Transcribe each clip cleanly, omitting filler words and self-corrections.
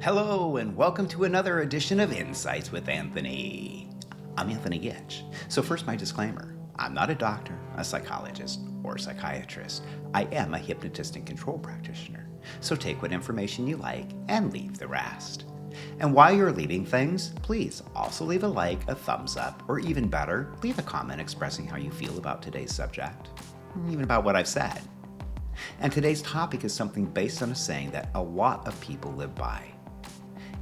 Hello, and welcome to another edition of Insights with Anthony. I'm Anthony Gitch. So first, my disclaimer. I'm not a doctor, a psychologist, or a psychiatrist. I am a hypnotist and control practitioner. So take what information you like and leave the rest. And while you're leaving things, please also leave a like, a thumbs up, or even better, leave a comment expressing how you feel about today's subject, even about what I've said. And today's topic is something based on a saying that a lot of people live by.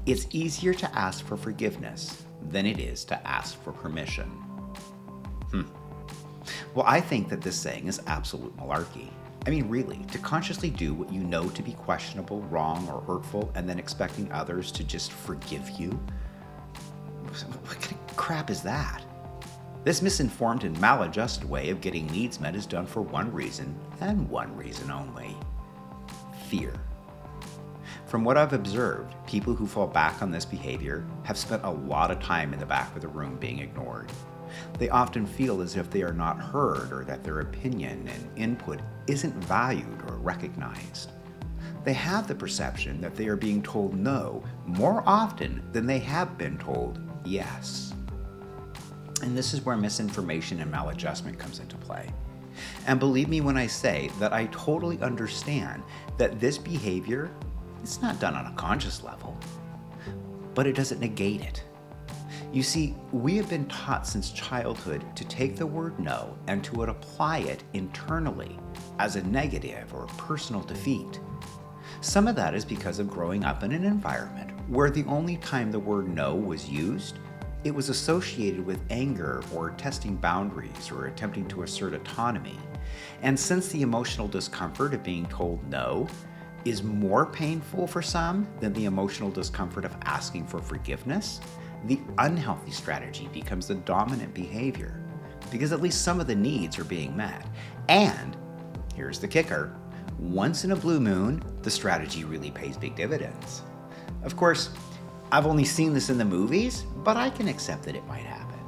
It's easier to ask for forgiveness than it is to ask for permission. Well, I think that this saying is absolute malarkey. I mean, really, to consciously do what you know to be questionable, wrong, or hurtful, and then expecting others to just forgive you? What kind of crap is that? This misinformed and maladjusted way of getting needs met is done for one reason, and one reason only: fear. From what I've observed, people who fall back on this behavior have spent a lot of time in the back of the room being ignored. They often feel as if they are not heard or that their opinion and input isn't valued or recognized. They have the perception that they are being told no more often than they have been told yes. And this is where misinformation and maladjustment comes into play. And believe me when I say that I totally understand that this behavior is not done on a conscious level, but it doesn't negate it. You see, we have been taught since childhood to take the word no and to apply it internally as a negative or a personal defeat. Some of that is because of growing up in an environment where the only time the word no was used, it was associated with anger or testing boundaries or attempting to assert autonomy. And since the emotional discomfort of being told no is more painful for some than the emotional discomfort of asking for forgiveness, the unhealthy strategy becomes the dominant behavior because at least some of the needs are being met. And here's the kicker: once in a blue moon, the strategy really pays big dividends. Of course, I've only seen this in the movies, but I can accept that it might happen.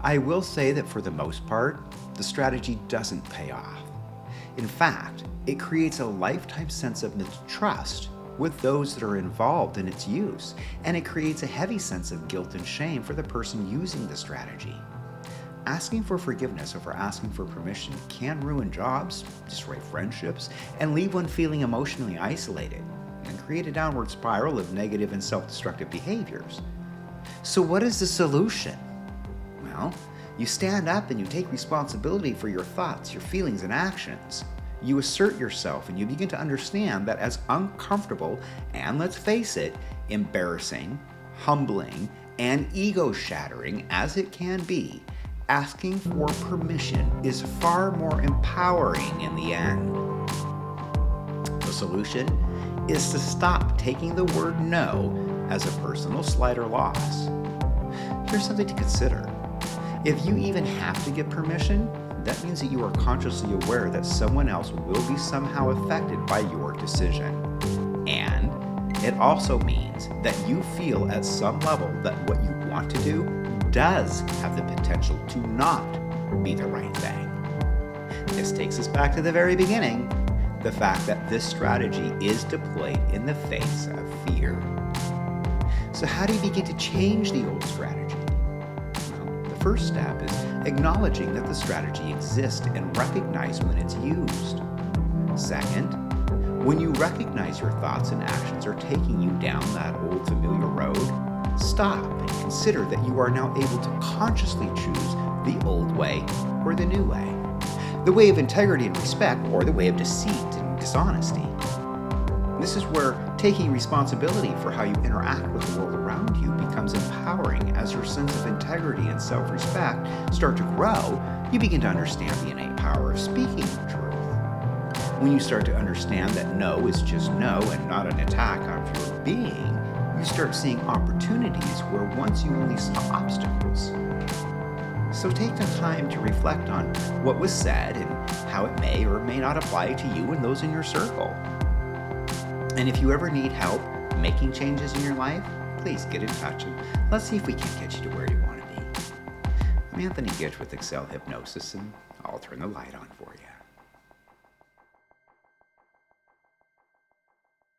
I will say that for the most part, the strategy doesn't pay off. In fact, it creates a lifetime sense of mistrust with those that are involved in its use, and it creates a heavy sense of guilt and shame for the person using the strategy. Asking for forgiveness over asking for permission can ruin jobs, destroy friendships, and leave one feeling emotionally isolated, and create a downward spiral of negative and self-destructive behaviors. So what is the solution? Well, you stand up and you take responsibility for your thoughts, your feelings, and actions. You assert yourself and you begin to understand that as uncomfortable and, let's face it, embarrassing, humbling, and ego-shattering as it can be, asking for permission is far more empowering in the end. The solution is to stop taking the word no as a personal slight or loss. Here's something to consider. If you even have to get permission, that means that you are consciously aware that someone else will be somehow affected by your decision. And it also means that you feel at some level that what you want to do does have the potential to not be the right thing. This takes us back to the very beginning, the fact that this strategy is deployed in the face of fear. So how do you begin to change the old strategy? First step is acknowledging that the strategy exists and recognize when it's used. Second, when you recognize your thoughts and actions are taking you down that old familiar road, stop and consider that you are now able to consciously choose the old way or the new way, the way of integrity and respect or the way of deceit and dishonesty. This is where taking responsibility for how you interact with the world around you becomes empowering. As your sense of integrity and self-respect start to grow, you begin to understand the innate power of speaking the truth. When you start to understand that no is just no and not an attack on your being, you start seeing opportunities where once you only saw obstacles. So take the time to reflect on what was said and how it may or may not apply to you and those in your circle. And if you ever need help making changes in your life, please get in touch and let's see if we can get you to where you want to be. I'm Anthony Gitch with Hypnosis, and I'll turn the light on for you.